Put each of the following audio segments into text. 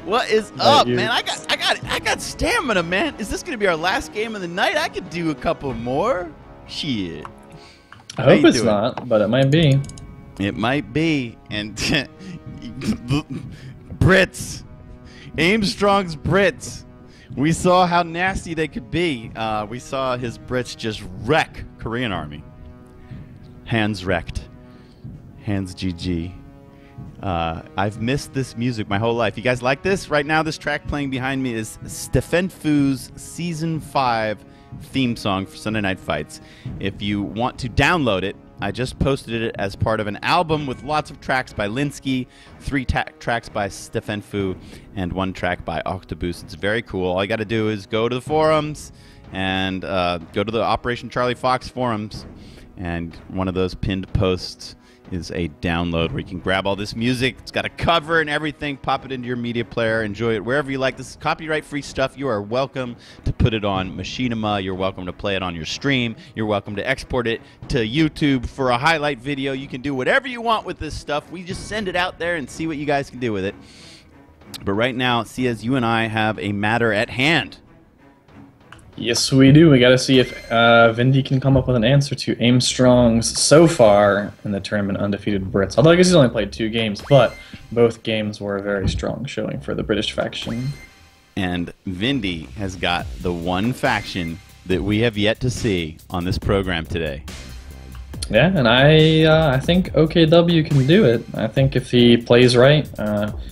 What is up, man? I got stamina, man. Is this gonna be our last game of the night? I could do a couple more. Shit. I hope it's not, but it might be. It might be. And Brits, Aimstrong's Brits. We saw how nasty they could be. We saw his Brits just wreck Korean army. Hands wrecked. Hands GG. I've missed this music my whole life. You guys like this? Right now, this track playing behind me is Stefan Fu's Season 5 theme song for Sunday Night Fights. If you want to download it, I just posted it as part of an album with lots of tracks by Linsky, 3 tracks by Stefan Fu, and 1 track by Octoboost. It's very cool. All you got to do is go to the forums and go to the Operation Charlie Fox forums, and one of those pinned posts is a download where you can grab all this music. It's got a cover and everything. Pop it into your media player. Enjoy it wherever you like. This is copyright-free stuff. You are welcome to put it on Machinima. You're welcome to play it on your stream. You're welcome to export it to YouTube for a highlight video. You can do whatever you want with this stuff. We just send it out there and see what you guys can do with it. But right now, Ciez, you and I have a matter at hand. Yes, we do. We got to see if Vindy can come up with an answer to Aimstrong's so far in the tournament undefeated Brits. Although I guess he's only played 2 games, but both games were a very strong showing for the British faction. And Vindy has got the one faction that we have yet to see on this program today. Yeah, and I think OKW can do it. I think if he plays right,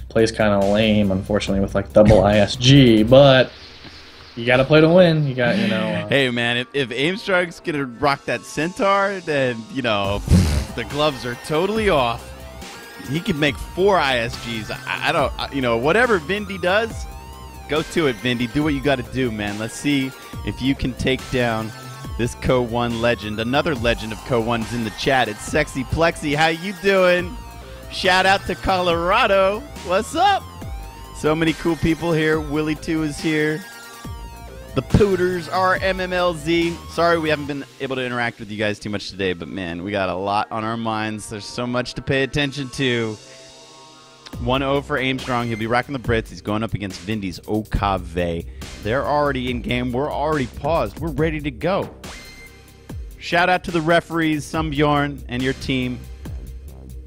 plays kind of lame, unfortunately, with like double ISG, but you gotta play to win. You got, you know. Hey man, if Aimstrong's gonna rock that centaur, then you know the gloves are totally off. He can make 4 ISGs. I don't, you know, whatever Vindy does, go to it, Vindy. Do what you got to do, man. Let's see if you can take down this Co-1 legend. Another legend of Co-1's in the chat. It's Sexy Plexi. How you doing? Shout out to Colorado. What's up? So many cool people here. Willie 2 is here. The Pooters are MMLZ. Sorry we haven't been able to interact with you guys too much today, but man, we got a lot on our minds. There's so much to pay attention to. 1-0 for Aimstrong. He'll be rocking the Brits. He's going up against Vindy's OKV. They're already in game. We're already paused. We're ready to go. Shout out to the referees, Sumbjorn, and your team.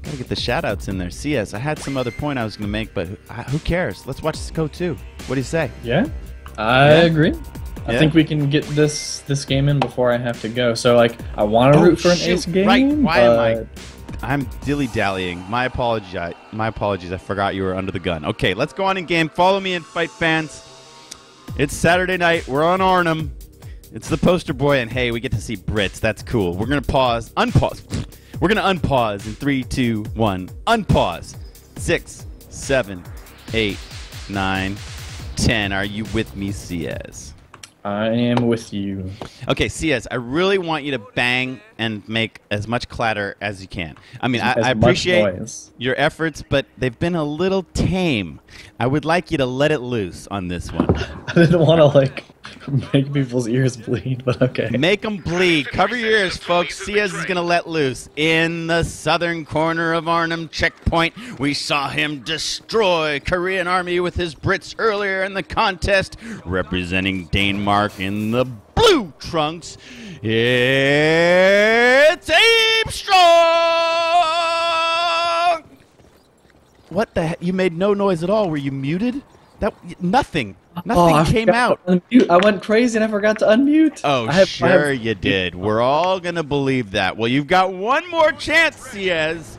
Gotta get the shout outs in there. Ciez, I had some other point I was going to make, but who cares? Let's watch this go too. What do you say? Yeah, I agree. I think we can get this game in before I have to go. So, like, I want to root for an ace game. Right. Why am I? I'm dilly-dallying. My apologies. I forgot you were under the gun. Okay, let's go on in game. Follow me in Fight Fans. It's Saturday night. We're on Arnhem. It's the poster boy, and hey, we get to see Brits. That's cool. We're going to unpause. We're going to unpause in 3, 2, 1. Unpause. 6, 7, 8, 9, 10. Are you with me, Ciez? I am with you. Okay, Ciez, I really want you to bang and make as much clatter as you can. I mean, I appreciate your efforts, but they've been a little tame. I would like you to let it loose on this one. I didn't want to, like, make people's ears bleed, but okay. Make them bleed. Cover your ears, folks. Ciez is going to let loose. In the southern corner of Arnhem checkpoint, we saw him destroy Korean army with his Brits earlier in the contest, representing Denmark in the blue trunks. It's Aimstrong! What the heck? You made no noise at all. Were you muted? Nothing came out. I went crazy and I forgot to unmute. Oh, sure you did. We're all going to believe that. Well, you've got one more chance, Ciez.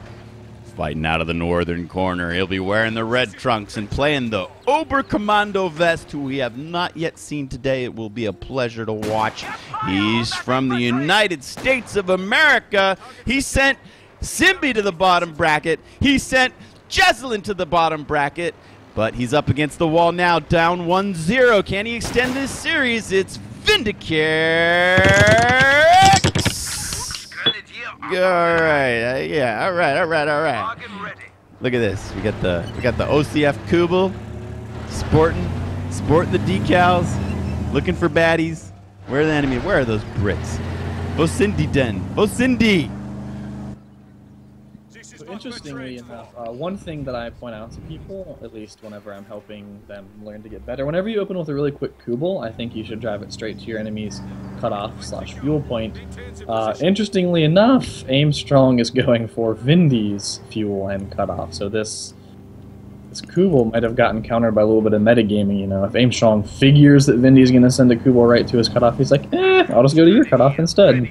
Fighting out of the northern corner. He'll be wearing the red trunks and playing the Oberkommando vest, who we have not yet seen today. It will be a pleasure to watch. He's from the United States of America. He sent Simbi to the bottom bracket. He sent Jezelin to the bottom bracket. But he's up against the wall now, down 1-0. Can he extend this series? It's VindicareX! All right, yeah, all right. Look at this. We got the OCF Kubel, sporting the decals, looking for baddies. Where are the enemy? Where are those Brits? Vosindi den. Vosindi! interestingly enough, one thing that I point out to people, at least whenever I'm helping them learn to get better, whenever you open with a really quick Kubel, I think you should drive it straight to your enemy's cutoff/fuel point. Interestingly enough, Aimstrong is going for Vindy's fuel and cutoff, so this Kubel might have gotten countered by a little bit of metagaming, you know. If Aimstrong figures that Vindy's going to send a Kubel right to his cutoff, he's like, I'll just go to your cutoff instead.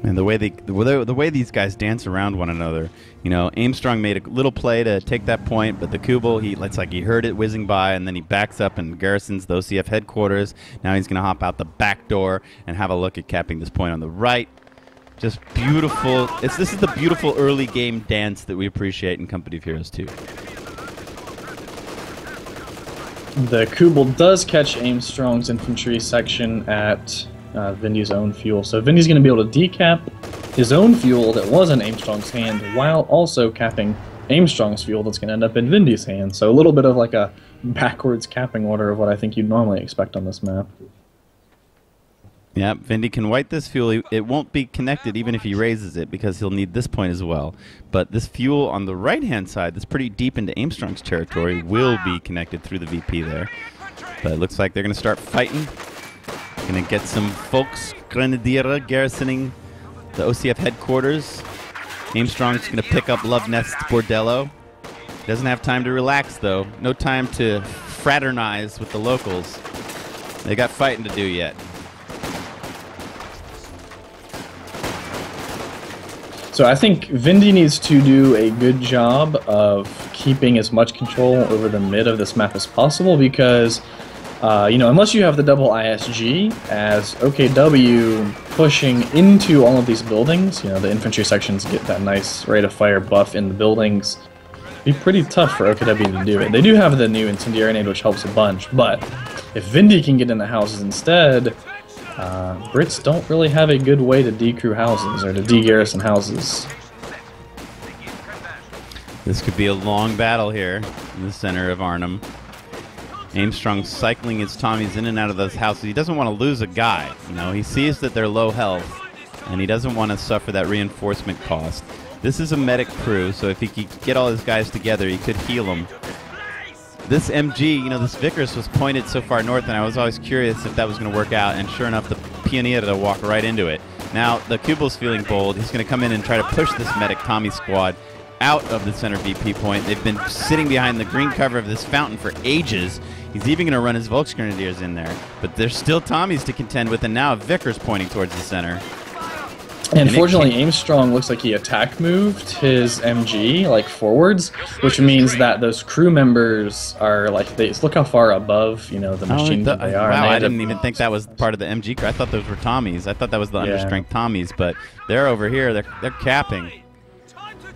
And the way these guys dance around one another, you know, Aimstrong made a little play to take that point, but the Kubel, it's like he heard it whizzing by, and then he backs up and garrisons the OCF headquarters. Now he's going to hop out the back door and have a look at capping this point on the right. Just beautiful. This is the beautiful early game dance that we appreciate in Company of Heroes 2. The Kubel does catch Aimstrong's infantry section at Vindy's own fuel. So Vindy's going to be able to decap his own fuel that was in Aimstrong's hand while also capping Aimstrong's fuel that's going to end up in Vindy's hand. So a little bit of like a backwards capping order of what I think you'd normally expect on this map. Yeah, Vindy can wipe this fuel. It won't be connected even if he raises it because he'll need this point as well. But this fuel on the right-hand side that's pretty deep into Aimstrong's territory will be connected through the VP there. But it looks like they're going to start fighting. Going to get some Volksgrenadiere garrisoning the OCF headquarters. Aimstrong's going to pick up Love Nest Bordello. Doesn't have time to relax, though. No time to fraternize with the locals. They got fighting to do yet. So I think Vindy needs to do a good job of keeping as much control over the mid of this map as possible because, you know, unless you have the double ISG as OKW pushing into all of these buildings, you know, the infantry sections get that nice rate of fire buff in the buildings. It'd be pretty tough for OKW to do it. They do have the new incendiary nade, which helps a bunch, but if Vindy can get in the houses instead, Brits don't really have a good way to decrew houses or to de-garrison houses. This could be a long battle here in the center of Arnhem. Aimstrong cycling his Tommies in and out of those houses. He doesn't want to lose a guy. You know, he sees that they're low health, and he doesn't want to suffer that reinforcement cost. This is a medic crew, so if he could get all his guys together, he could heal them. This MG, you know, this Vickers was pointed so far north, and I was always curious if that was going to work out, and sure enough, the Pioneer to walk right into it. Now, the Kubel's feeling bold. He's going to come in and try to push this medic Tommy squad out of the center VP point. They've been sitting behind the green cover of this fountain for ages. He's even going to run his Volksgrenadiers in there. But there's still Tommies to contend with, and now Vickers pointing towards the center. And fortunately, Aimstrong looks like he attack moved his MG like forwards, which means that those crew members are like look how far above, you know, the machine they are. Wow, I didn't even think that was part of the MG crew. I thought those were Tommies. I thought that was the understrength Tommies, but they're over here. They're capping.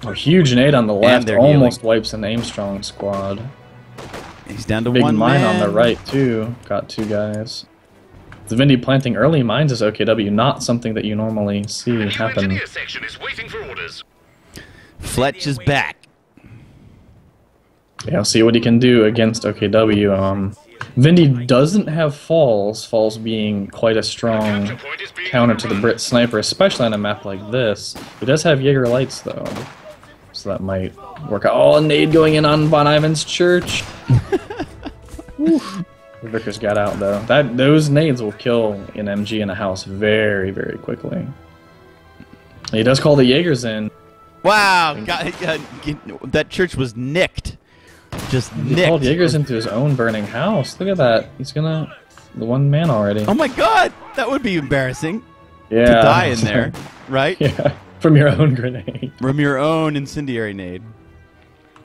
A huge nade on the left almost wipes an Aimstrong squad. He's down to Big one mine man. on the right too. Got two guys. The Vindy planting early mines is OKW, not something that you normally see happen. Fletch is back. Yeah, I'll see what he can do against OKW. Vindy doesn't have falls being quite a strong counter to the Brit sniper, especially on a map like this. He does have Jaeger lights though, so that might work out. Oh, a nade going in on Von Ivan's church. Vickers got out though. Those nades will kill an MG in a house very, very quickly. He does call the Jaegers in. Wow, that church was nicked. Just nicked. He called Jaegers into his own burning house. Look at that. He's gonna the one man already. Oh my God, that would be embarrassing. Yeah. To die in there, right? Yeah, from your own grenade. From your own incendiary nade.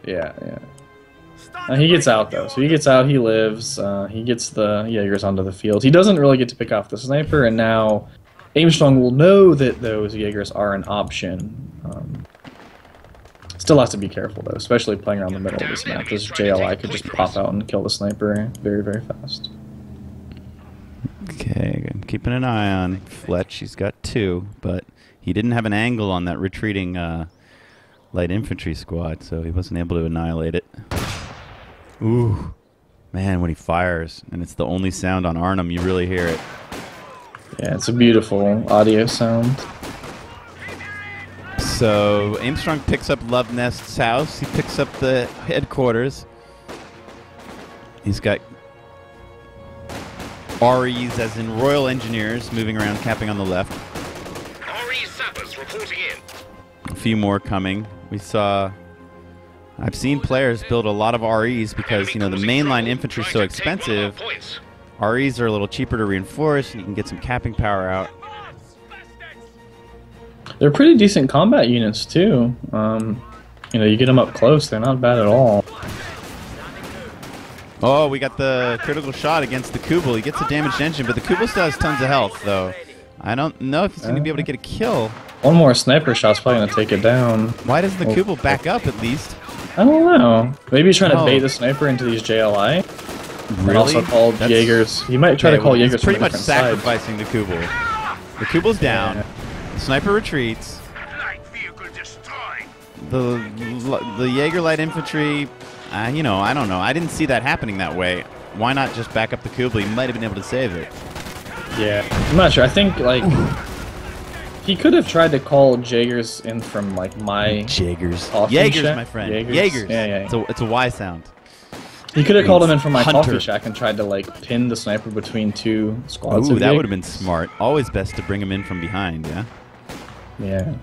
Yeah. He gets out though, so he gets out, he lives, he gets the Jaegers onto the field. He doesn't really get to pick off the sniper, and now Aimstrong will know that those Jaegers are an option. Still has to be careful though, especially playing around the middle of this map. This JLI could just pop out and kill the sniper very, very fast. Okay, I'm keeping an eye on Fletch. He's got two, but he didn't have an angle on that retreating light infantry squad, so he wasn't able to annihilate it. Ooh, man, when he fires, and it's the only sound on Arnhem, you really hear it. Yeah, it's a beautiful audio sound. So Aimstrong picks up Love Nest's house. He picks up the headquarters. He's got REs, as in Royal Engineers, moving around, capping on the left. RE sappers reporting in. A few more coming. I've seen players build a lot of REs because, you know, the mainline infantry is so expensive. REs are a little cheaper to reinforce, and you can get some capping power out. They're pretty decent combat units, too. You know, you get them up close, they're not bad at all. Oh, we got the critical shot against the Kubel. He gets a damaged engine, but the Kubel still has tons of health, though. I don't know if he's going to be able to get a kill. One more sniper shot's probably going to take it down. Why doesn't the Kubel back up, at least? I don't know. Maybe he's trying to bait the sniper into these JLI. Really? And also called Jaegers. He might try to call Jaegers He's pretty from a much different side. sacrificing the Kubel. The Kubel's down. The sniper retreats. The Jaeger light infantry, you know, I don't know. I didn't see that happening that way. Why not just back up the Kubel? He might have been able to save it. Yeah, I'm not sure. I think, like, he could have tried to call Jaegers in from, like, my... Jaegers. Coffee Jaegers, shack. my friend. Jaegers. Jaegers. Yeah. It's a Y sound. He could have called him in from my Hunter. coffee shack and tried to, like, pin the sniper between two squads. Ooh, of that Jaegers. would have been smart. Always best to bring him in from behind, yeah? Yeah.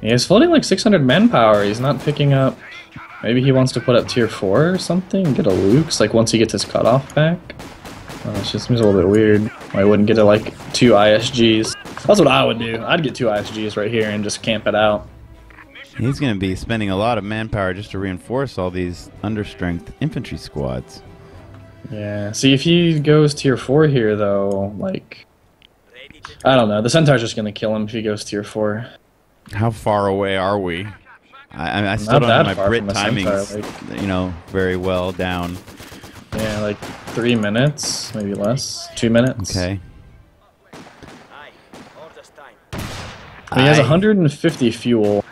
He's floating like 600 manpower. He's not picking up... Maybe he wants to put up tier 4 or something and get a Luke's, like, once he gets his cutoff back. It just seems a little bit weird. Why he wouldn't get to, like, 2 ISGs. That's what I would do. I'd get 2 ISGs right here and just camp it out. He's going to be spending a lot of manpower just to reinforce all these understrength infantry squads. Yeah. See, if he goes tier 4 here, though, like... I don't know. The Centaur's just going to kill him if he goes tier 4. How far away are we? I still don't have my Brit timings, like, you know, very well down. Yeah, like 3 minutes, maybe less. 2 minutes. Okay. He has 150 fuel.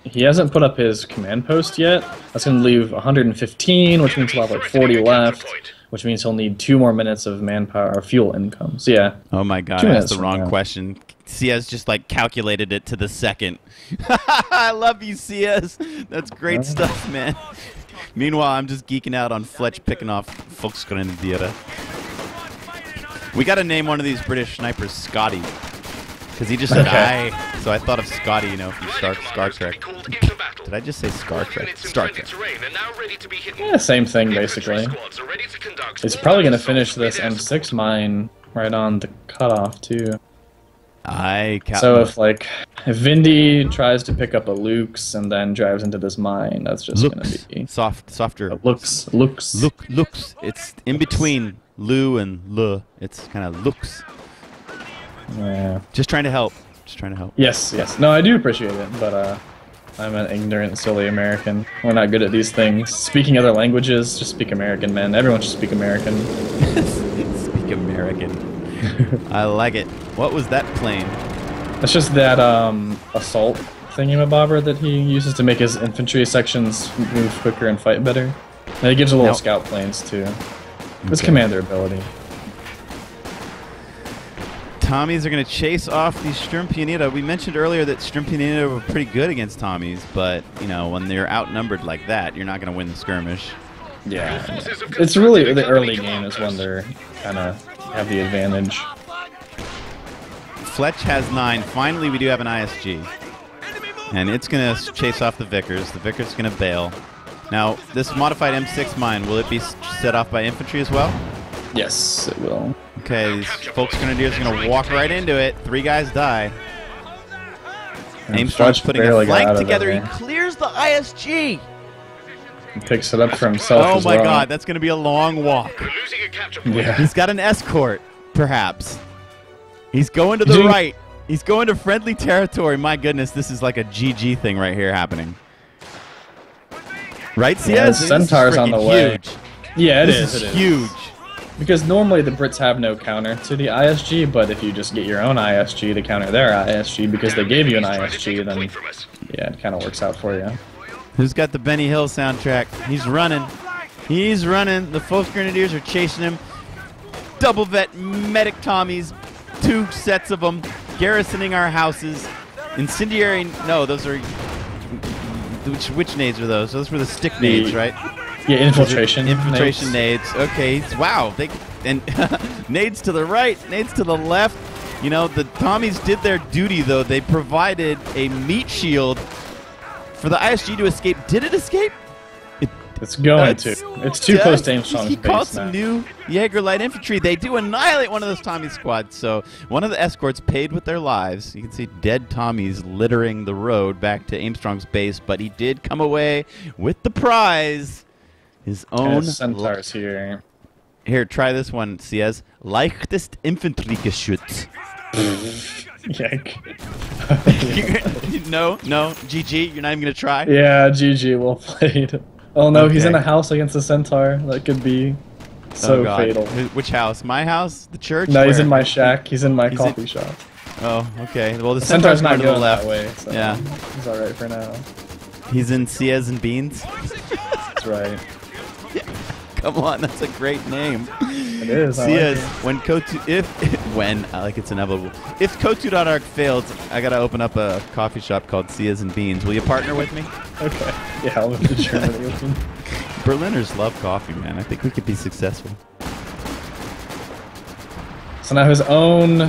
He hasn't put up his command post yet. That's going to leave 115, which means he'll have like 40 left, which means he'll need 2 more minutes of manpower or fuel income. So yeah. Oh my god, I asked the wrong question. Ciez just like calculated it to the second. I love you, Ciez. That's great stuff, man. Meanwhile, I'm just geeking out on Fletch picking off Volksgrenadiere. We got to name one of these British snipers Scotty. Because he just said I, so I thought of Scotty, you know, from Star Trek. Did I just say Star Trek? Star Trek. Yeah, same thing, basically. It's probably going to finish this M6 mine right on the cutoff, too. So if Vindy tries to pick up a Luke's and then drives into this mine, that's just going to be... Softer. Looks. It's in between Lu and L. It's kind of looks. Yeah. Just trying to help. Yes. No, I do appreciate it, but I'm an ignorant, silly American. We're not good at these things. Speaking other languages, just speak American, man. Everyone should speak American. Speak American. I like it. What was that plane? It's just that assault thingamabobber that he uses to make his infantry sections move quicker and fight better. And he gives a little scout planes too. It's commander ability. Tommies are going to chase off these Sturmpionita. We mentioned earlier that Sturmpionita were pretty good against Tommies, but you know, when they're outnumbered like that, you're not going to win the skirmish. Yeah. It's really the early game is when they're kind of have the advantage. Fletch has 9. Finally, we do have an ISG. And it's going to chase off the Vickers. The Vickers is going to bail. Now, this modified M6 mine, will it be set off by infantry as well? Yes, it will. Okay, these Volksgrenadiers are going to walk right into it. 3 guys die. Aimstrong's putting a flank together. He clears the ISG. He picks it up for himself Oh as my well. god, that's going to be a long walk. Yeah. He's got an escort, perhaps. He's going to the right. He's going to friendly territory. My goodness, this is like a GG thing right here happening. Right, Ciez? Yeah, the Centaur's on the way. Huge. Yeah, it This is. is huge. Because normally the Brits have no counter to the ISG, but if you just get your own ISG to counter their ISG because they gave you an ISG, then yeah, it kind of works out for you. Who's got the Benny Hill soundtrack? He's running. He's running. The Volksgrenadiers are chasing him. Double vet medic Tommies. 2 sets of them garrisoning our houses. Incendiary. No, those are. Which nades are those? Those were the stick nades, right? Yeah, infiltration. Infiltration nades. Okay. Wow. And nades to the right, nades to the left. You know, the Tommies did their duty, though. They provided a meat shield for the ISG to escape. Did it escape? It's going to. It's too close to Aimstrong's He base called now. some new Jaeger light infantry. They do annihilate one of those Tommy squads. So one of the escorts paid with their lives. You can see dead Tommies littering the road back to Aimstrong's base, but he did come away with the prize. His own Centaurs here. Here, try this one, Ciez. Leichtest Infanteriegeschütz. No, GG. You're not even gonna try. Yeah, GG. Well played. Oh no, he's in Okay. a house against a centaur. That could be so God. fatal. Which house? My house? The church? No, he's Where? in my shack. He's in my He's coffee shop. Oh, okay. Well, the The centaur's centaur's not going to the going left. that way. So Yeah. he's all right for now. He's in Ciez and Beans. That's right. Come on, that's a great name. It is. I Ciez, like it. when I like it's inevitable. If Kotu.org fails, I gotta open up a coffee shop called Ciez and Beans. Will you partner with me? Okay. Yeah, I'll move to Germany with him. Berliners love coffee, man. I think we could be successful. So now his own.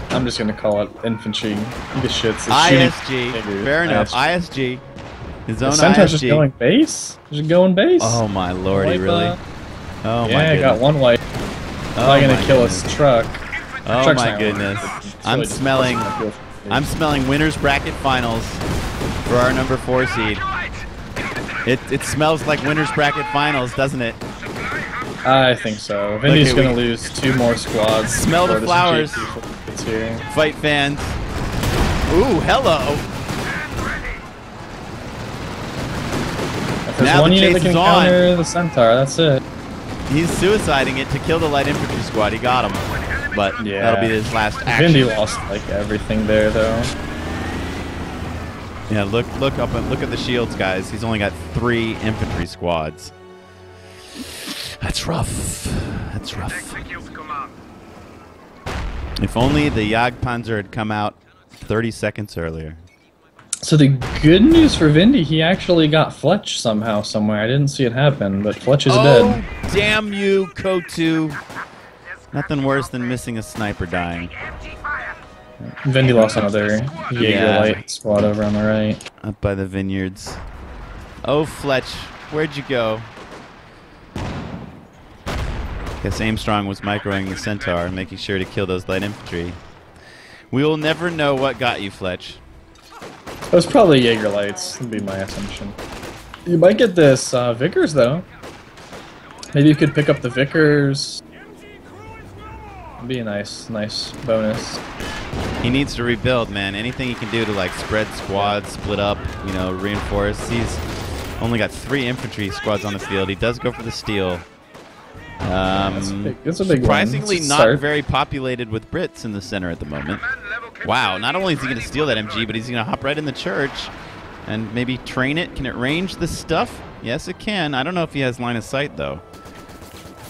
I'm just gonna call it infantry. The shits. ISG. Fair enough. ISG. His own Centaur's ISG. just going base. Just going base. Oh my lordy, Wipe really? up. Oh my Yeah, I goodness. got one white. Probably gonna kill his truck. Oh Truck's my not goodness. really- it's I'm really just smelling. personal field. I'm smelling winners bracket finals for our number 4 seed. It smells like winners bracket finals, doesn't it? I think so. Vindy's Okay, gonna lose 2 more squads. Smell the before this flowers. G2 gets here. Fight fans. Ooh, hello. If there's Now one the unit that chase can is on. counter the centaur, that's it. He's suiciding it to kill the light infantry squad. He got him. But Yeah. that'll be his last action. Vindy lost like everything there though. Yeah, look up and look at the shields, guys. He's only got 3 infantry squads. That's rough. That's rough. If only the Jagdpanzer had come out 30 seconds earlier. So the good news for Vindy, he actually got Fletch somehow, somewhere. I didn't see it happen, but Fletch is dead. Damn you, Kotu. Nothing worse than missing a sniper dying. Vindy lost another Jaeger Yeah. light squad over on the right. Up by the vineyards. Oh, Fletch, where'd you go? Guess Aimstrong was microing the Centaur, making sure to kill those light infantry. We will never know what got you, Fletch. It was probably Jaeger lights, would be my assumption. You might get this Vickers though. Maybe you could pick up the Vickers. It'd be a nice bonus. He needs to rebuild, man. Anything he can do to like spread squads, split up, you know, reinforce. He's only got 3 infantry squads on the field. He does go for the steel. That's a big one. Surprisingly It's a not start. very populated with Brits in the center at the moment. Wow, not only is he going to steal that MG, but he's going to hop right in the church and maybe train it. Can it range this stuff? Yes, it can. I don't know if he has line of sight, though.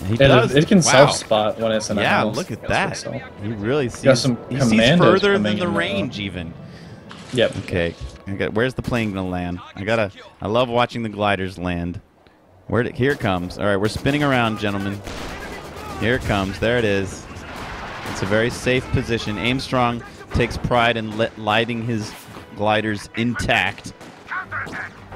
He does. It can Wow. self-spot when it's in a Yeah, house. look at Against that. itself. He really sees, got some he sees commandos further coming than the in now. range, even. Yep. Okay, where's the plane going to land? I love watching the gliders land. Here it comes. All right, we're spinning around, gentlemen. Here it comes. There it is. It's a very safe position. Aimstrong takes pride in lighting his gliders intact.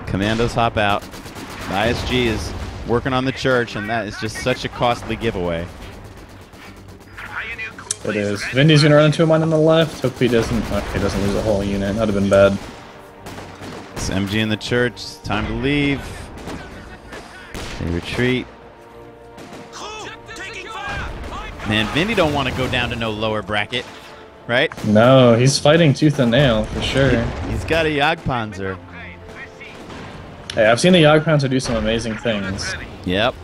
Commandos hop out. The ISG is working on the church, and that is just such a costly giveaway. It is. Vindy's gonna run into him on the left. Hope he doesn't. Okay, doesn't lose a whole unit. That'd have been bad. It's MG in the church. It's time to leave. They retreat. Man, Vindy don't want to go down to no lower bracket, right? No, he's fighting tooth and nail for sure. He's got a Jagdpanzer. Hey, I've seen the Jagdpanzer do some amazing things. Yep.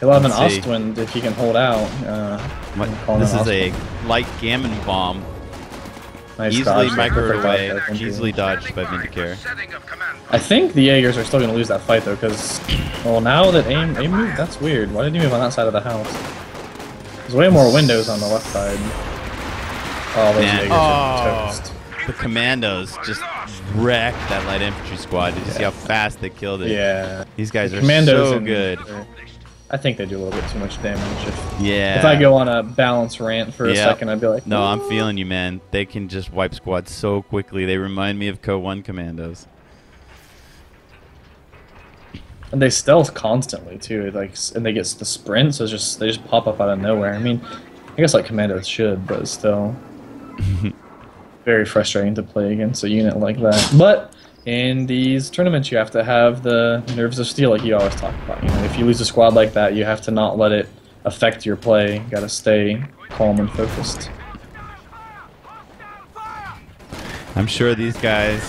He'll have an Let's see. Ostwind if he can hold out. This is a light gammon bomb. Nice Easily dodge, microed perfect dodge away. by Vindy. Easily dodged by Vindicare. I think the Jaegers are still going to lose that fight though, because well, now that aim moved, that's weird. Why did he move on that side of the house? There's way more windows on the left side. Oh, those Man. Jaegers are toast. the commandos just wrecked that light infantry squad. Did you see how fast they killed it? Yeah. These guys are Commandos so good. I think they do a little bit too much damage. Yeah. If I go on a balance rant for a second, I'd be like, no, I'm feeling you, man. They can just wipe squads so quickly. They remind me of Co 1 commandos. And they stealth constantly too. Like, and they get the sprint, so it's they just pop up out of nowhere. I mean, I guess like commandos should, but it's still very frustrating to play against a unit like that. But in these tournaments, you have to have the nerves of steel, like you always talk about. You know, if you lose a squad like that, you have to not let it affect your play. You gotta stay calm and focused. I'm sure these guys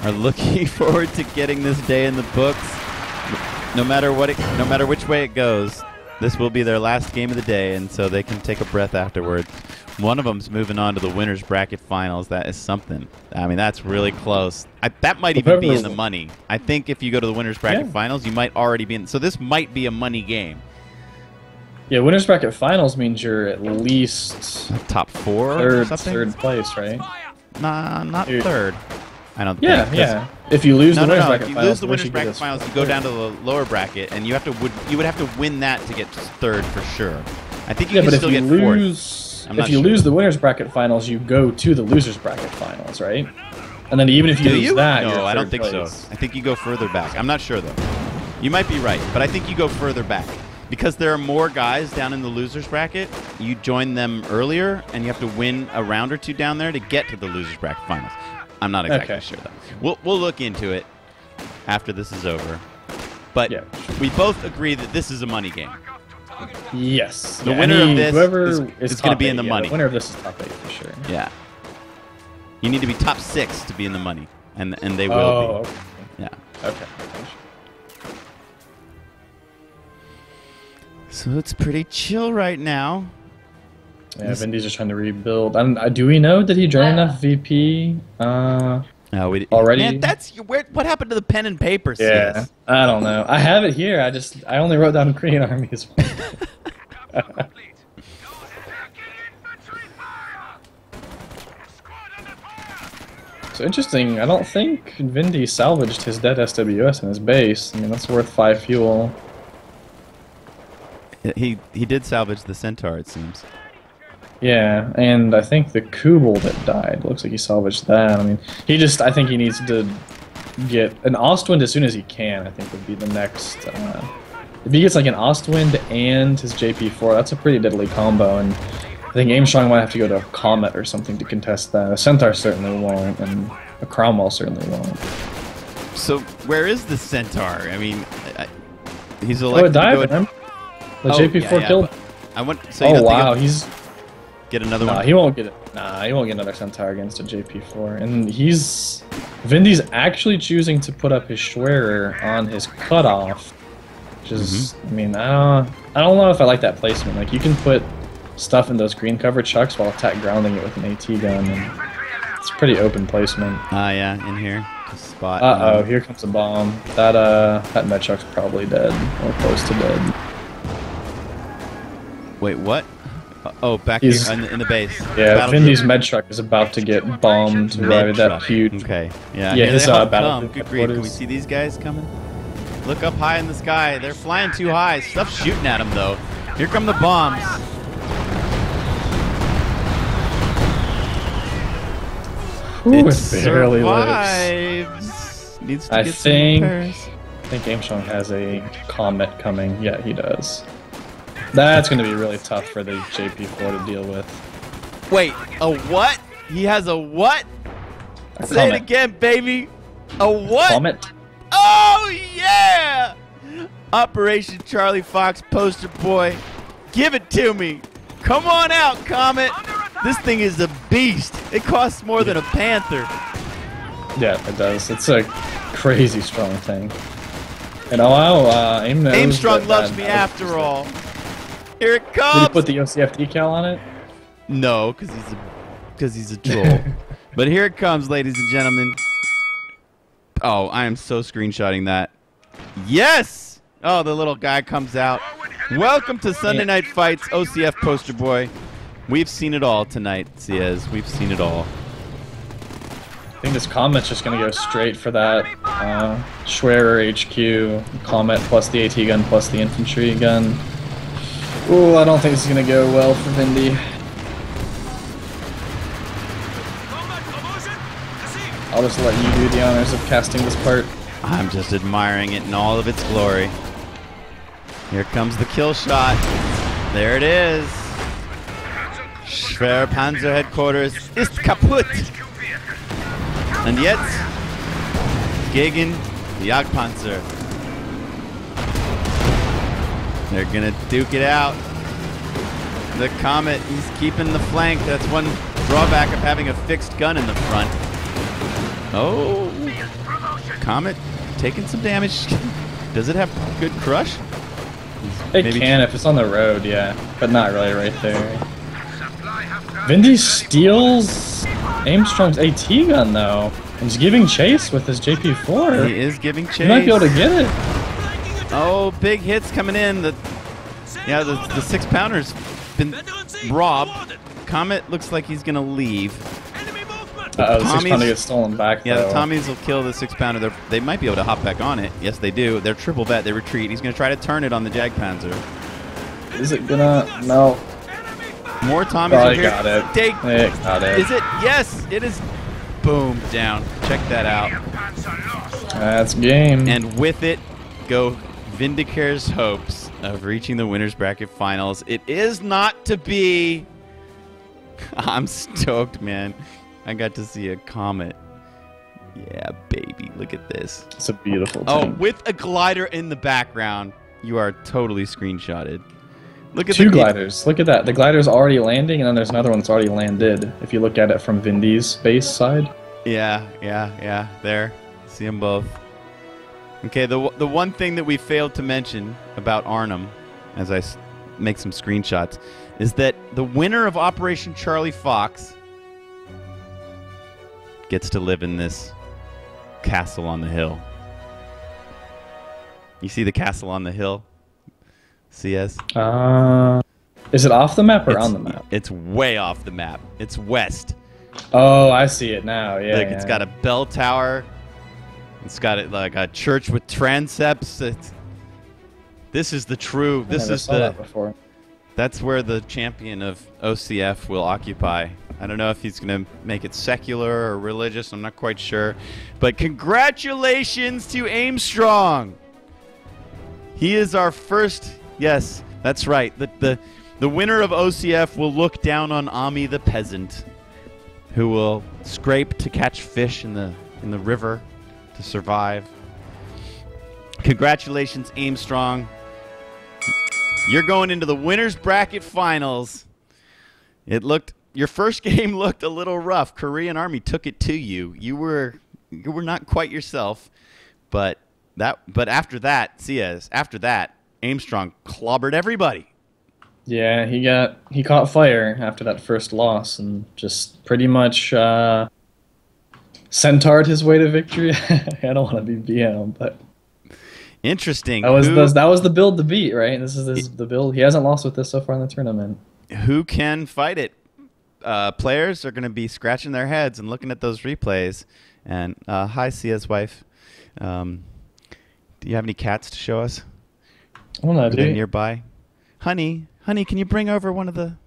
are looking forward to getting this day in the books. No matter which way it goes, this will be their last game of the day, and so they can take a breath afterwards. One of them's moving on to the winners bracket finals. That is something. I mean, that's really close. That might even be in the money. I think if you go to the winners bracket finals, you might already be in. So this might be a money game. Yeah, winners bracket finals means you're at least top 4 or something? Third place, right? Nah, not third. I don't think. Yeah. If you lose the winners bracket if you finals, lose the winners bracket finals, you go down to the lower bracket, and you would have to win that to get third for sure. I think you can still get fourth. If you lose the winners bracket finals, you go to the losers bracket finals, right? And then even if you lose that, no, you're I don't think place. so. I think you go further back. I'm not sure though. You might be right, but I think you go further back because there are more guys down in the losers bracket. You join them earlier, and you have to win a round or two down there to get to the losers bracket finals. I'm not exactly sure though. We'll look into it after this is over. But we both agree that this is a money game. Yes. The winner of this is going to be in the money. The winner of this is top 8 for sure. Yeah. You need to be top 6 to be in the money, and they will be. Okay. Yeah. Okay. So it's pretty chill right now. Yeah, Vindy's just trying to rebuild. Do we know, did he join enough VP? No, we already. Man, what happened to the pen and paper? Yeah, CS? I don't know. I have it here. I only wrote down Korean armies. So interesting. I don't think Vindy salvaged his dead SWS in his base. I mean, that's worth 5 fuel. He did salvage the Centaur, it seems. Yeah, and I think the Kubel that died, looks like he salvaged that. I mean, I think he needs to get an Ostwind as soon as he can, I think would be the next. If he gets like an Ostwind and his JP4, that's a pretty deadly combo, and I think Aimstrong might have to go to a Comet or something to contest that. A Centaur certainly won't, and a Cromwell certainly won't. So, where is the Centaur? I mean, he's elected it died, remember? The JP4 killed. So wow, he's... Get another one? He won't get it. Nah, he won't get another Centaur against a JP4. And Vindy's actually choosing to put up his Schwerer on his cutoff. Which is, I mean, I don't know if I like that placement. Like, you can put stuff in those green cover chucks while attack grounding it with an AT gun. And it's pretty open placement. Yeah, in here. Spot. Uh-oh, here comes a bomb. That med chuck's probably dead. Or close to dead. Wait, what? Oh, back here in the base. Yeah, Vindy's med truck is about to get bombed by that huge. Okay, yeah. Yeah, his battle. Good grief. Can we see these guys coming? Look up high in the sky. They're flying too high. Stuff's shooting at them, though. Here come the bombs. Ooh, it barely lives. Needs to get some repairs. I think Aimstrong has a Comet coming. Yeah, he does. That's going to be really tough for the JP4 to deal with. Wait, a what? He has a what? Say it again, baby. A what? Comet. Oh, yeah! Operation Charlie Fox poster boy. Give it to me. Come on out, Comet. This thing is a beast. It costs more than a Panther. Yeah, it does. It's a crazy strong thing. And Aimstrong loves me after all. Here it comes! Did he put the OCF decal on it? No, because he's a troll. But here it comes, ladies and gentlemen. Oh, I am so screenshotting that. Yes! Oh, the little guy comes out. Welcome to Sunday Night Fights, OCF poster boy. We've seen it all tonight, Ciez. We've seen it all. I think this Comet's just gonna go straight for that Schwerer HQ Comet plus the AT gun plus the infantry gun. Ooh, I don't think this is gonna go well for Vindy. I'll just let you do the honors of casting this part. I'm just admiring it in all of its glory. Here comes the kill shot. There it is. Schwer Panzer headquarters ist kaputt. And yet, gegen the Jagdpanzer. They're gonna duke it out. The Comet, he's keeping the flank. That's one drawback of having a fixed gun in the front. Oh, Comet taking some damage. Does it have good crush? It can if it's on the road, yeah, but not really right there. Vindy steals Aimstrong's AT gun though, and he's giving chase with his JP4. He is giving chase. He might be able to get it. Oh, big hits coming in. The 6-pounder's been robbed. Comet looks like he's gonna leave. Uh-oh, the 6-pounder gets stolen back, yeah, though. the Tommies will kill the 6-pounder. They might be able to hop back on it. Yes, they do. They're triple vet. They retreat. He's going to try to turn it on the Jagdpanzer. Is it gonna? No. More Tommies are here. Got it. It got it. Is it? Yes, it is. Boom, down. Check that out. That's game. And with it go Vindicare's hopes of reaching the winners bracket finals. It is not to be. I'm stoked, man. I got to see a Comet. Yeah, baby. Look at this. It's a beautiful Oh, tank. with a glider in the background. You are totally screenshotted. Look at two gliders. Look at that. The glider's already landing, and then there's another one that's already landed. If you look at it from Vindy's base side. Yeah. There. See them both. Okay, the one thing that we failed to mention about Arnhem, as I make some screenshots, is that the winner of Operation Charlie Fox gets to live in this castle on the hill. You see the castle on the hill? Ciez? Is it off the map or on the map? It's way off the map. It's west. Oh, I see it now. Yeah. Like, it's got a bell tower. It's got like a church with transepts. This is the true. I never saw that before. That's where the champion of OCF will occupy. I don't know if he's going to make it secular or religious. I'm not quite sure. But congratulations to Aimstrong. He is our first. Yes, that's right. The winner of OCF will look down on Ami the peasant, who will scrape to catch fish in the river to survive. Congratulations, Aimstrong. You're going into the winners bracket finals. Your first game looked a little rough. Korean Army took it to you. You were not quite yourself, but after that, Ciez, after that, Aimstrong clobbered everybody. Yeah, he caught fire after that first loss and just pretty much centaured his way to victory. I don't want to be BM, but interesting. That was the build to beat, right? This is the build. He hasn't lost with this so far in the tournament. Who can fight it? Players are going to be scratching their heads and looking at those replays. And hi, Cia's wife. Do you have any cats to show us? Oh no, dude. Nearby, honey, can you bring over one of the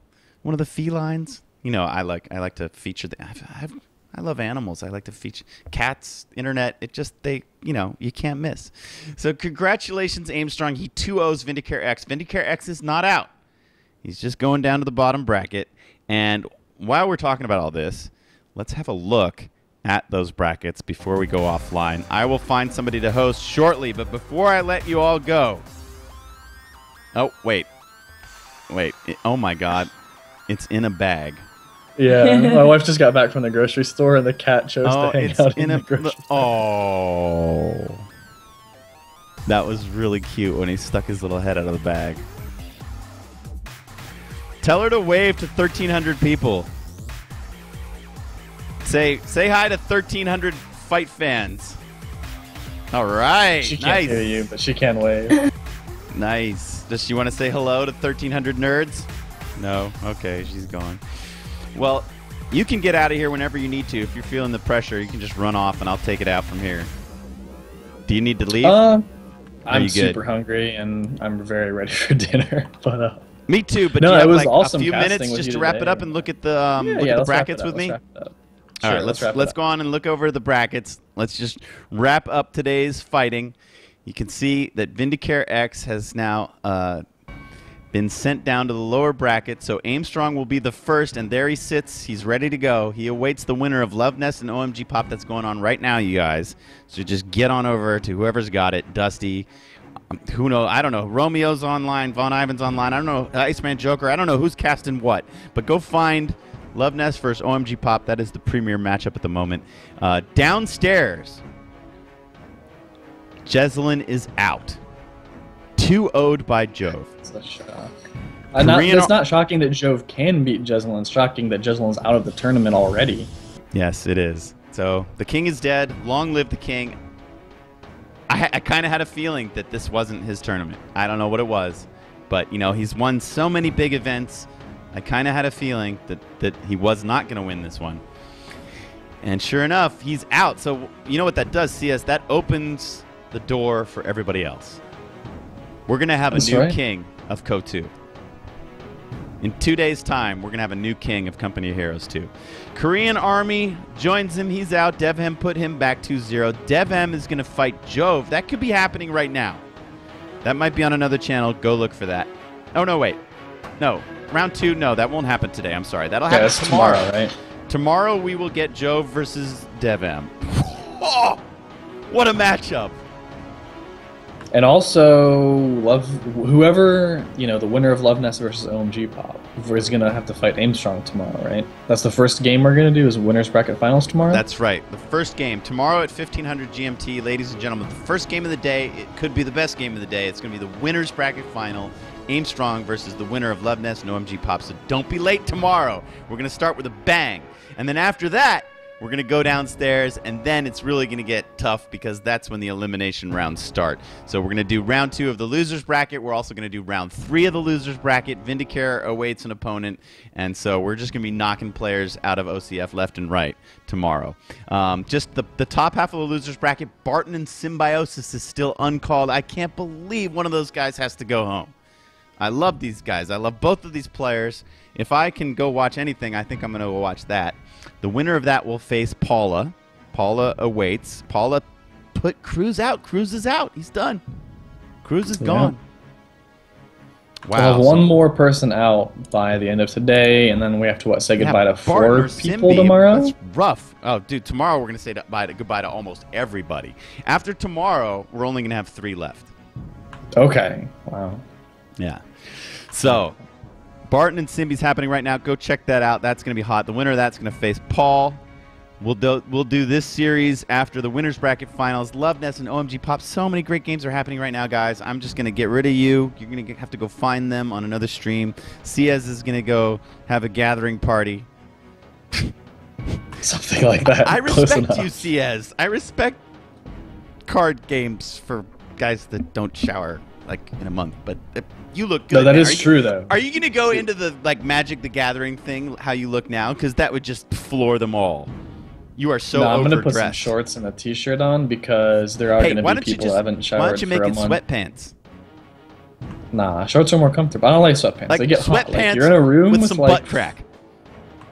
felines? You know, I like to feature I love animals. I like to feature cats, internet. You can't miss. So congratulations, Aimstrong. He 2-0s VindicareX. VindicareX is not out. He's just going down to the bottom bracket. And while we're talking about all this, let's have a look at those brackets before we go offline. I will find somebody to host shortly, but before I let you all go. Oh, wait. Oh my God. It's in a bag. Yeah, my wife just got back from the grocery store and the cat chose to hang out in the grocery store. Oh. That was really cute when he stuck his little head out of the bag. Tell her to wave to 1,300 people. Say hi to 1,300 fight fans. All right. She can't hear you, but she can wave. Nice. Does she want to say hello to 1,300 nerds? No? Okay, she's gone. Well, You can get out of here whenever you need to. If you're feeling the pressure, you can just run off, and I'll take it out from here. Do you need to leave? I'm super hungry, and I'm very ready for dinner. But me too. But no, do you have it was like awesome a few casting minutes with just you to wrap today. it up and look at the brackets with me? Sure, All right, let's go on and look over the brackets. Let's just wrap up today's fighting. You can see that VindicareX has now been sent down to the lower bracket, so Aimstrong will be the first, and there he sits. He's ready to go. He awaits the winner of Love Nest and OMG Pop that's going on right now, you guys. So just get on over to whoever's got it. Dusty, who knows? I don't know. Romeo's online. Von Ivan's online. I don't know. Iceman Joker. I don't know who's casting what. But go find Love Nest versus OMG Pop. That is the premier matchup at the moment. Downstairs, Jezelin is out. 2-0'd by Jove. It's a shock. It's not shocking that Jove can beat Jezelin. It's shocking that Jezelin's out of the tournament already. Yes, it is. So the king is dead. Long live the king. I kind of had a feeling that this wasn't his tournament. I don't know what it was. But, you know, he's won so many big events. I kind of had a feeling that he was not going to win this one. And sure enough, he's out. So you know what that does, Ciez? That opens the door for everybody else. We're going to have a new king of KO2. In 2 days' time, we're going to have a new king of Company of Heroes 2. Korean Army joins him. He's out. DevM put him back 2-0. DevM is going to fight Jove. That could be happening right now. That might be on another channel. Go look for that. Oh, no, wait. No. Round 2, no, that won't happen today. I'm sorry. That'll happen tomorrow. Right? Tomorrow we will get Jove versus DevM. Oh, what a matchup. And also, whoever, you know, the winner of Love Nest versus OMG Pop is going to have to fight Aimstrong tomorrow, right? That's the first game we're going to do is Winners Bracket Finals tomorrow? That's right. The first game. Tomorrow at 1500 GMT, ladies and gentlemen, the first game of the day. It could be the best game of the day. It's going to be the Winners Bracket Final. Aimstrong versus the winner of Love Nest and OMG Pop. So don't be late tomorrow. We're going to start with a bang. And then after that, we're going to go downstairs, and then it's really going to get tough because that's when the elimination rounds start. So we're going to do round 2 of the losers bracket. We're also going to do round 3 of the losers bracket. Vindicare awaits an opponent, and so we're just going to be knocking players out of OCF left and right tomorrow. Just the top half of the losers bracket, Barton and Symbiosis is still uncalled. I can't believe one of those guys has to go home. I love these guys. I love both of these players. If I can go watch anything, I think I'm going to go watch that. The winner of that will face Paula. Paula awaits. Paula put Cruz out. Cruz is out. He's done. Cruz is gone. Wow. We'll have one more person out by the end of today, and then we have to, say goodbye to 4 people tomorrow? That's rough. Oh, dude, tomorrow we're going to say goodbye to almost everybody. After tomorrow, we're only going to have 3 left. Okay. Wow. Yeah. So, Barton and Simbi's happening right now. Go check that out. That's going to be hot. The winner of that's going to face Paul. We'll do this series after the Winners Bracket Finals. Love Nest and OMG Pop. So many great games are happening right now, guys. I'm just going to get rid of you. You're going to have to go find them on another stream. Ciez is going to go have a gathering party. Something like that. I respect you, Ciez. I respect card games for guys that don't shower like in a month, but you look good. No, that is true, though. Are you going to go into the Magic the Gathering thing, how you look now? Because that would just floor them all. You are so overdressed. I'm going to put some shorts and a t-shirt on because there are going to be people who haven't showered for a month. Why don't you make it sweatpants? Nah, shorts are more comfortable. I don't like sweatpants. Like they get hot. Like you're in a room with some butt crack.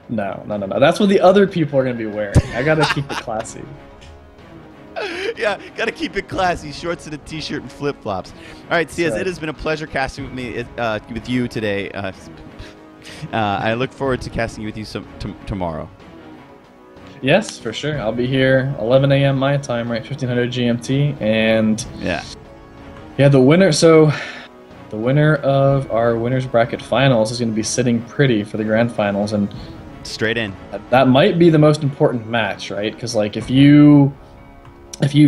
No. That's what the other people are going to be wearing. I got to keep it classy. Yeah, got to keep it classy. Shorts and a t-shirt and flip-flops. All right, Ciez, it has been a pleasure casting with me, with you today. I look forward to casting with you tomorrow. Yes, for sure. I'll be here 11 a.m. my time, right? 1500 GMT, and yeah, the winner. So the winner of our winners bracket finals is going to be sitting pretty for the grand finals, and straight in. That might be the most important match, right? Because like if you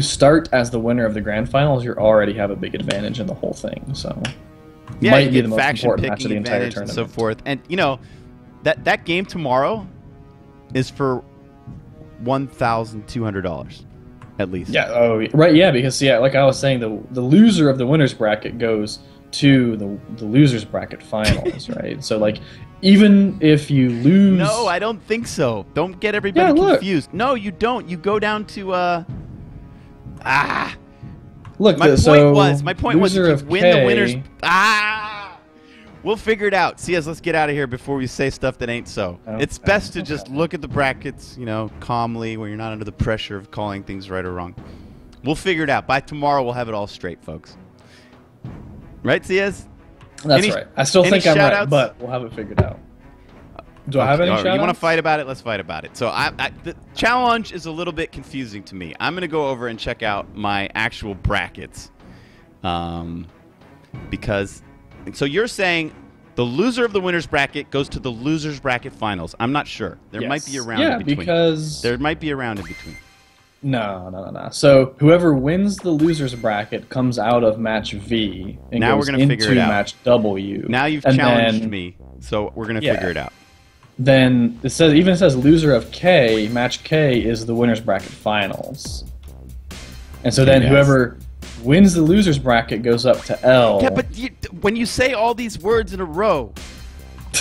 start as the winner of the grand finals, you already have a big advantage in the whole thing. So yeah, might be the most important match of the entire tournament, and so forth. And you know that game tomorrow is for $1,200 at least. Yeah. Oh, right. Yeah, because like I was saying, the loser of the winners bracket goes to the losers bracket finals, right? So like, even if you lose, No, I don't think so. Don't get everybody confused. No, you don't. You go down to Look, my point was if you win K, the winners. We'll figure it out. Ciez, let's get out of here before we say stuff that ain't so. It's best to just look at the brackets, you know, calmly, where you're not under the pressure of calling things right or wrong. We'll figure it out. By tomorrow, we'll have it all straight, folks. Right, Ciez? That's right. I still think I'm right, shout-outs? but we'll have it figured out. Do I have any shout-outs? You want to fight about it? Let's fight about it. So the challenge is a little bit confusing to me. I'm going to go over and check out my actual brackets. Because... So you're saying the loser of the winner's bracket goes to the loser's bracket finals. I'm not sure. There might be a round in between. Because... There might be a round in between. No. So whoever wins the loser's bracket comes out of match V and now goes we're gonna figure it into out. match W. Now you've challenged me, so we're going to figure it out. Then it says loser of K. Match K is the winner's bracket finals. And so then whoever wins the loser's bracket goes up to L. Yeah, but when you say all these words in a row,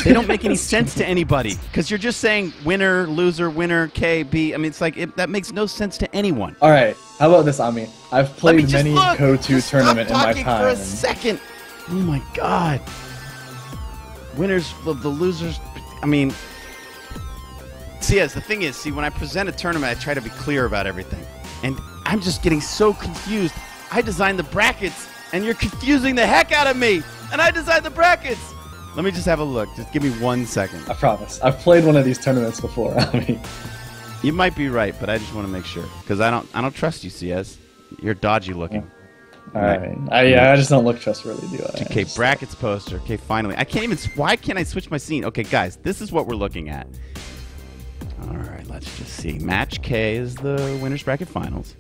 they don't make any sense to anybody because you're just saying winner, loser, winner, K, B. I mean, it's like that makes no sense to anyone. All right, how about this, Ami? I've played many look. Go-To tournament in my Stop talking time. for a second. Oh my God. Winners of the losers. I mean, Ciez, the thing is, when I present a tournament, I try to be clear about everything, and I'm just getting so confused. I designed the brackets, and you're confusing the heck out of me. And I designed the brackets. Let me just have a look. Just give me 1 second. I promise. I've played one of these tournaments before. I mean, you might be right, but I just want to make sure because I don't trust you, Ciez. You're dodgy looking. All right. I just don't look trustworthy, do I? Okay, brackets poster. Okay, finally. I can't even. Why can't I switch my scene? Okay, guys, this is what we're looking at. All right, let's just see. Match K is the winner's bracket finals.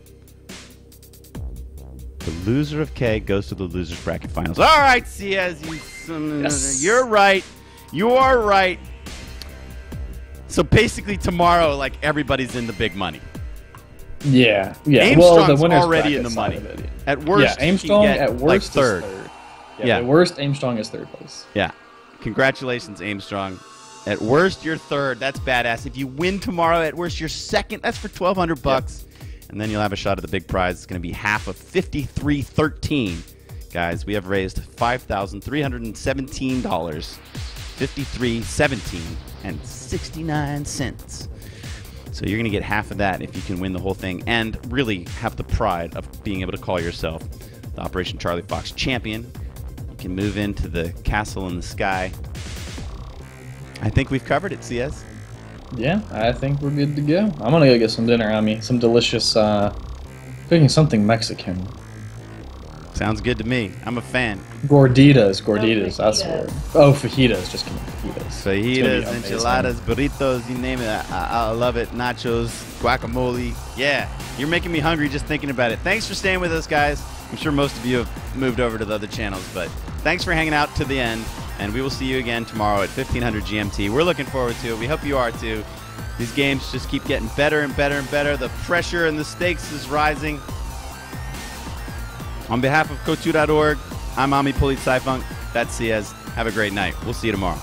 The loser of K goes to the loser's bracket finals. All right, Ciez, you're right. You are right. So basically tomorrow, like, everybody's in the big money. Yeah. Aimstrong's well, the winner's already in the money. At worst, Aimstrong at worst like is third. Yeah, at worst, Aimstrong is third place. Yeah. Congratulations, Aimstrong. At worst, you're third. That's badass. If you win tomorrow, at worst, you're second. That's for $1,200 bucks. Yep. And then you'll have a shot at the big prize. It's going to be half of $53.13. Guys, we have raised $5,317. $53.17 and 69 cents. So you're going to get half of that if you can win the whole thing and really have the pride of being able to call yourself the Operation Charlie Fox champion. You can move into the castle in the sky. I think we've covered it, Ciez. Yeah, I think we're good to go. I'm gonna go get some dinner, Ami. Some delicious, cooking something Mexican. Sounds good to me. I'm a fan. Gorditas, that's the word. Oh, fajitas, just kidding, fajitas. Fajitas, enchiladas, burritos, you name it. I love it. Nachos, guacamole. Yeah, you're making me hungry just thinking about it. Thanks for staying with us, guys. I'm sure most of you have moved over to the other channels, but thanks for hanging out to the end. And we will see you again tomorrow at 1500 GMT. We're looking forward to it. We hope you are too. These games just keep getting better and better and better. The pressure and the stakes is rising. On behalf of Kotu.org, I'm AmiPolizeiFunk. That's Ciez. Have a great night. We'll see you tomorrow.